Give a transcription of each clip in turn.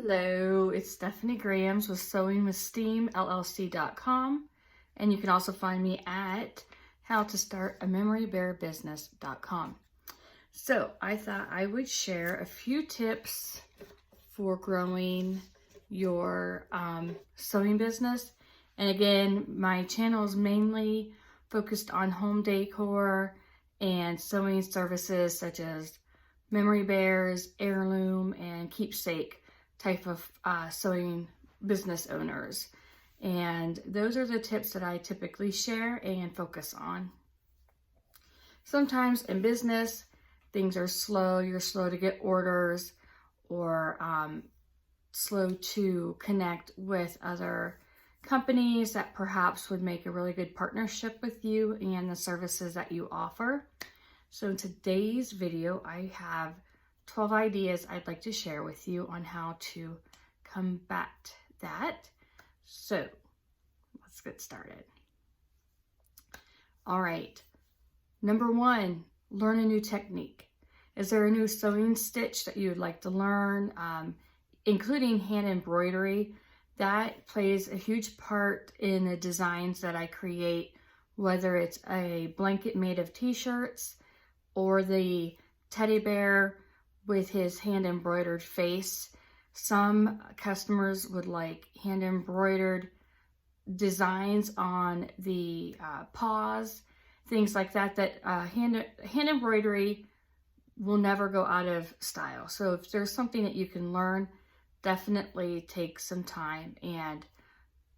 Hello, it's StephanieGrams with sewingwithsteamllc.com, and you can also find me at howtostartamemorybearbusiness.com. So I thought I would share a few tips for growing your sewing business. And again, my channel is mainly focused on home decor and sewing services such as memory bears, heirloom, and keepsake type of sewing business owners. And those are the tips that I typically share and focus on. Sometimes in business, things are slow. You're slow to get orders or slow to connect with other companies that perhaps would make a really good partnership with you and the services that you offer. So in today's video, I have 12 ideas I'd like to share with you on how to combat that. So let's get started. All right. Number one, learn a new technique. Is there a new sewing stitch that you'd like to learn, including hand embroidery? That plays a huge part in the designs that I create, whether it's a blanket made of t-shirts or the teddy bear with his hand embroidered face. Some customers would like hand embroidered designs on the paws, things like that, hand embroidery will never go out of style. So if there's something that you can learn, definitely take some time and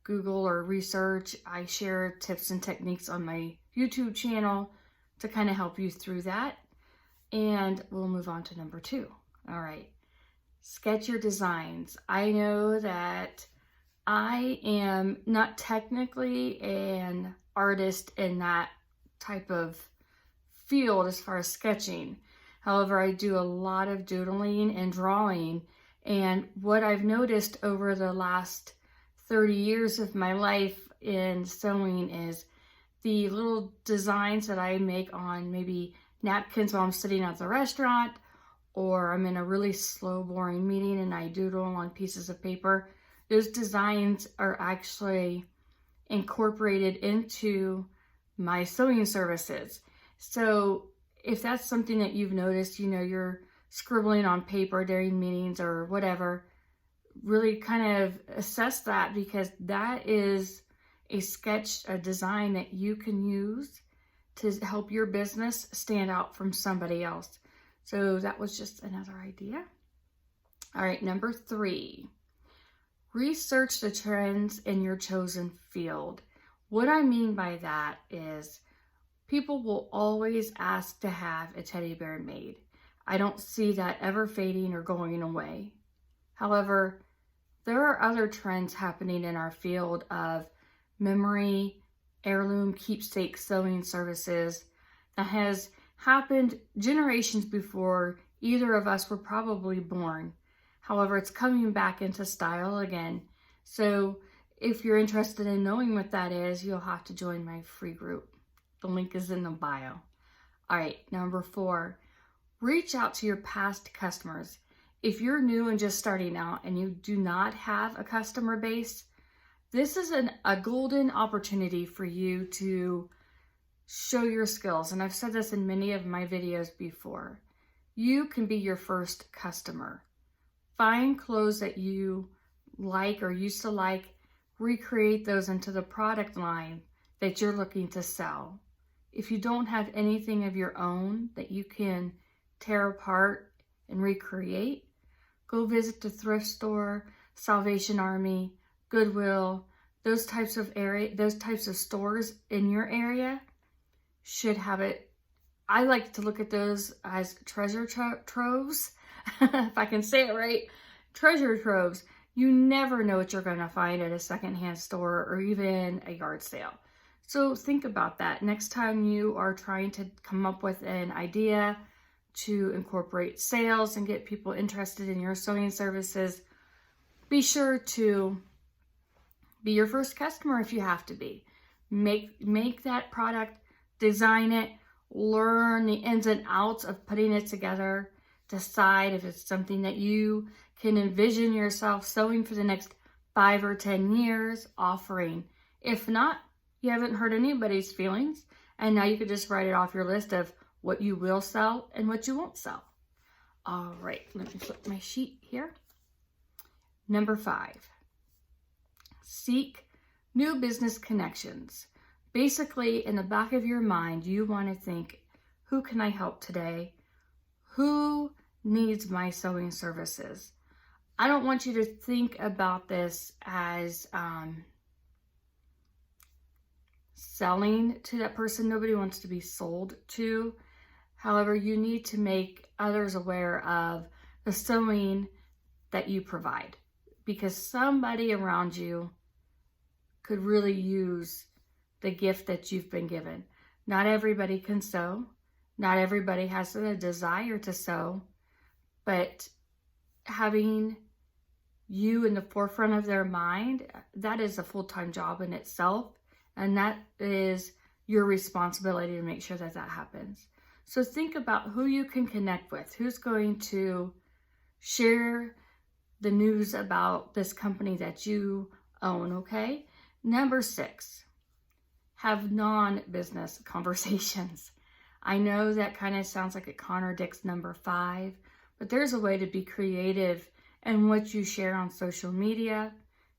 Google or research. I share tips and techniques on my YouTube channel to kind of help you through that. And we'll move on to number two. All right, sketch your designs. I know that I am not technically an artist in that type of field as far as sketching. However, I do a lot of doodling and drawing. And what I've noticed over the last 30 years of my life in sewing is the little designs that I make on maybe napkins while I'm sitting at the restaurant, or I'm in a really slow, boring meeting and I doodle on pieces of paper. Those designs are actually incorporated into my sewing services. So if that's something that you've noticed, you know, you're scribbling on paper during meetings or whatever, really kind of assess that, because that is a sketch, a design that you can use to help your business stand out from somebody else. So that was just another idea. All right, number three, research the trends in your chosen field. What I mean by that is people will always ask to have a teddy bear made. I don't see that ever fading or going away. However, there are other trends happening in our field of memory, heirloom, keepsake sewing services that has happened generations before either of us were probably born. However, it's coming back into style again. So if you're interested in knowing what that is, you'll have to join my free group. The link is in the bio. All right, number four, reach out to your past customers. If you're new and just starting out and you do not have a customer base, this is a golden opportunity for you to show your skills. And I've said this in many of my videos before. You can be your first customer. Find clothes that you like or used to like, recreate those into the product line that you're looking to sell. If you don't have anything of your own that you can tear apart and recreate, go visit the thrift store, Salvation Army, Goodwill. Those types of stores in your area should have it. I like to look at those as treasure troves, if I can say it right, treasure troves. You never know what you're going to find at a secondhand store or even a yard sale. So think about that next time you are trying to come up with an idea to incorporate sales and get people interested in your sewing services. Be sure to be your first customer if you have to be. Make that product, design it, learn the ins and outs of putting it together Decide if it's something that you can envision yourself sewing for the next 5 or 10 years, offering. If not, you haven't hurt anybody's feelings, and now you could just write it off your list of what you will sell and what you won't sell. All right, let me flip my sheet here. Number 5, seek new business connections. Basically, in the back of your mind, you want to think, who can I help today? Who needs my sewing services? I don't want you to think about this as selling to that person. Nobody wants to be sold to. However, you need to make others aware of the sewing that you provide, because somebody around you could really use the gift that you've been given. Not everybody can sew. Not everybody has a desire to sew, but having you in the forefront of their mind, that is a full-time job in itself, and that is your responsibility to make sure that that happens. So think about who you can connect with, who's going to share the news about this company that you own, okay? Number 6, have non-business conversations. I know that kind of sounds like it contradicts number 5, but there's a way to be creative in what you share on social media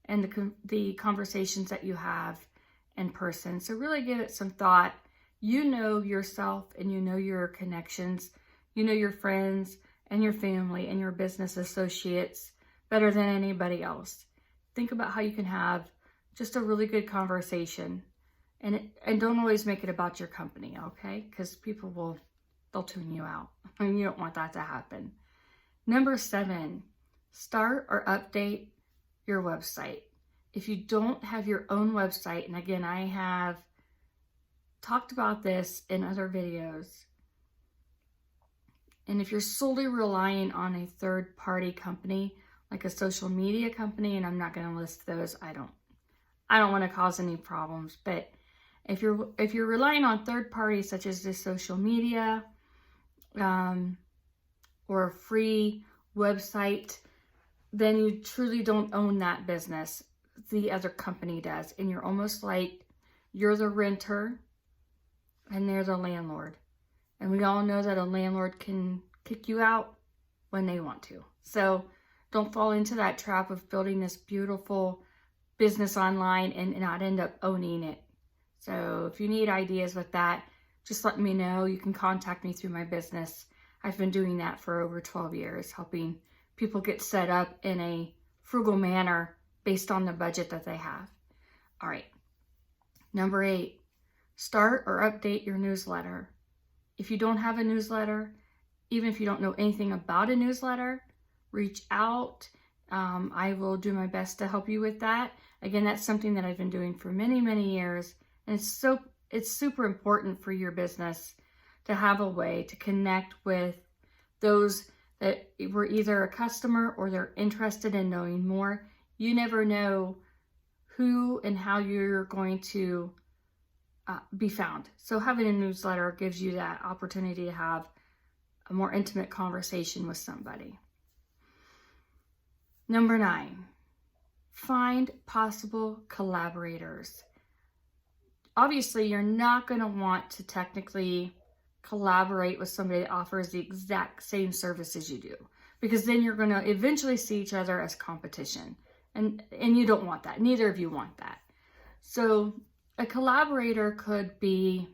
and the conversations that you have in person. So really give it some thought. You know yourself and you know your connections. You know your friends and your family and your business associates better than anybody else. Think about how you can have just a really good conversation. And don't always make it about your company, okay? Because people they'll tune you out. And you don't want that to happen. Number 7, start or update your website. If you don't have your own website, and again, I have talked about this in other videos, and if you're solely relying on a third-party company, like a social media company, and I'm not going to list those, I don't want to cause any problems, but if you're relying on third parties such as this social media or a free website, then you truly don't own that business. The other company does, and you're almost like you're the renter and they're the landlord. And we all know that a landlord can kick you out when they want to. So don't fall into that trap of building this beautiful business online and not end up owning it. So if you need ideas with that, just let me know. You can contact me through my business. I've been doing that for over 12 years, helping people get set up in a frugal manner based on the budget that they have. All right. Number 8, start or update your newsletter. If you don't have a newsletter, even if you don't know anything about a newsletter, reach out. I will do my best to help you with that. Again, that's something that I've been doing for many, many years. And it's super important for your business to have a way to connect with those that were either a customer or they're interested in knowing more. You never know who and how you're going to be found. So having a newsletter gives you that opportunity to have a more intimate conversation with somebody. Number 9, find possible collaborators. Obviously, you're not going to want to technically collaborate with somebody that offers the exact same services you do, because then you're going to eventually see each other as competition, and you don't want that. Neither of you want that. So a collaborator could be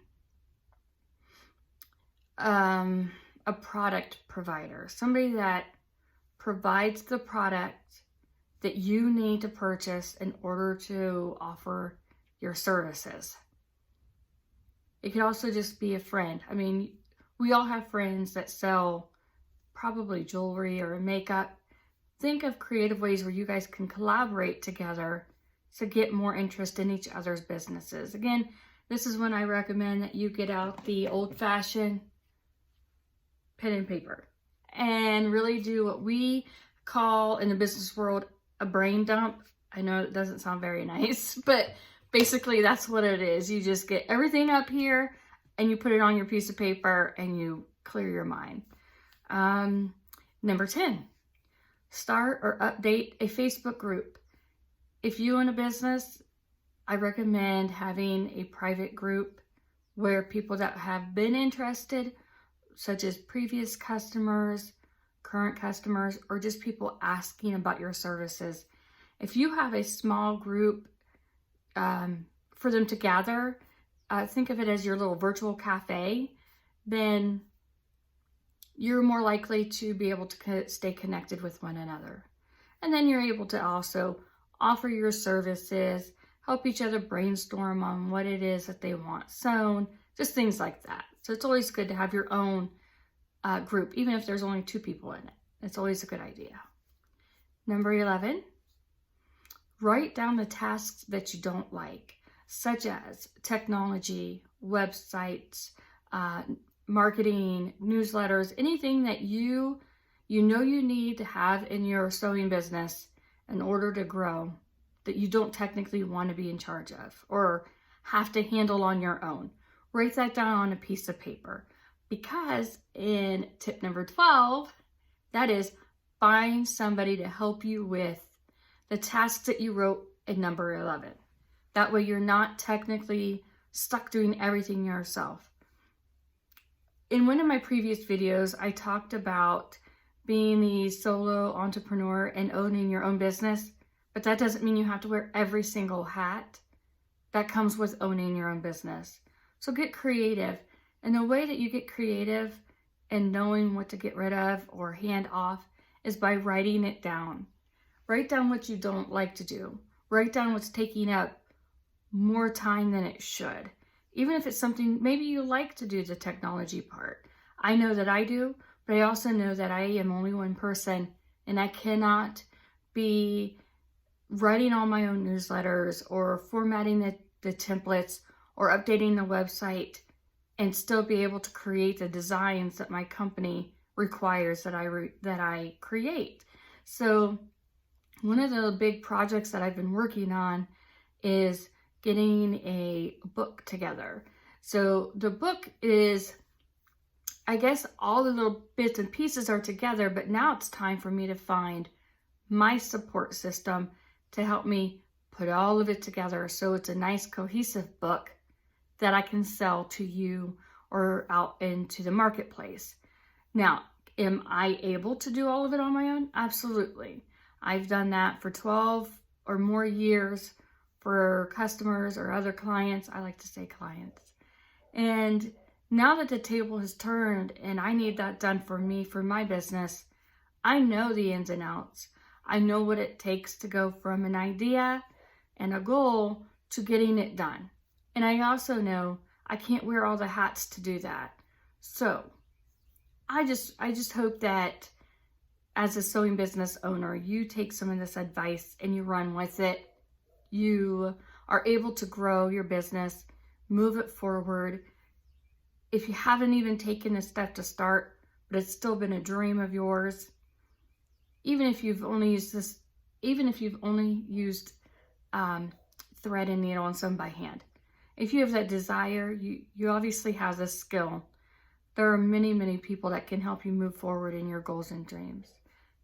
a product provider, somebody that provides the product that you need to purchase in order to offer your services. It could also just be a friend. I mean, we all have friends that sell probably jewelry or makeup. Think of creative ways where you guys can collaborate together to get more interest in each other's businesses. Again, this is when I recommend that you get out the old-fashioned pen and paper and really do what we call in the business world a brain dump. I know it doesn't sound very nice, but basically that's what it is. You just get everything up here and you put it on your piece of paper and you clear your mind. Number 10, start or update a Facebook group. If you own a business, I recommend having a private group where people that have been interested, such as previous customers, current customers, or just people asking about your services. If you have a small group for them to gather, think of it as your little virtual cafe, then you're more likely to be able to stay connected with one another. And then you're able to also offer your services, help each other brainstorm on what it is that they want sewn, just things like that. So it's always good to have your own group, even if there's only 2 people in it. It's always a good idea. Number 11, write down the tasks that you don't like, such as technology, websites, marketing, newsletters, anything that you know you need to have in your sewing business in order to grow that you don't technically want to be in charge of or have to handle on your own. Write that down on a piece of paper, because in tip number 12, that is, find somebody to help you with the tasks that you wrote in number 11. That way you're not technically stuck doing everything yourself. In one of my previous videos, I talked about being the solo entrepreneur and owning your own business, but that doesn't mean you have to wear every single hat that comes with owning your own business. So get creative. And the way that you get creative and knowing what to get rid of or hand off is by writing it down. Write down what you don't like to do. Write down what's taking up more time than it should. Even if it's something, maybe you like to do the technology part. I know that I do, but I also know that I am only one person and I cannot be writing all my own newsletters or formatting the templates or updating the website and still be able to create the designs that my company requires that I create. So one of the big projects that I've been working on is getting a book together. So the book is, I guess all the little bits and pieces are together, but now it's time for me to find my support system to help me put all of it together so it's a nice cohesive book that I can sell to you or out into the marketplace. Now, am I able to do all of it on my own? Absolutely. I've done that for 12 or more years for customers or other clients. I like to say clients. And now that the table has turned and I need that done for me, for my business, I know the ins and outs. I know what it takes to go from an idea and a goal to getting it done. And I also know I can't wear all the hats to do that. So I just hope that as a sewing business owner, you take some of this advice and you run with it. You are able to grow your business, move it forward. If you haven't even taken a step to start, but it's still been a dream of yours, even if you've only used thread and needle and sewn by hand, if you have that desire, you obviously have this skill. There are many, many people that can help you move forward in your goals and dreams.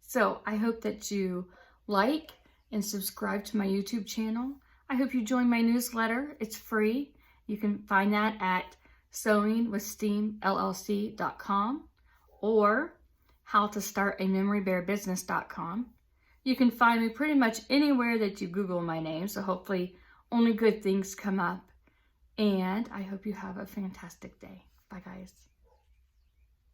So I hope that you like and subscribe to my YouTube channel. I hope you join my newsletter. It's free. You can find that at sewingwithsteamllc.com or howtostartamemorybearbusiness.com. You can find me pretty much anywhere that you Google my name, so hopefully only good things come up. And I hope you have a fantastic day. Bye, guys.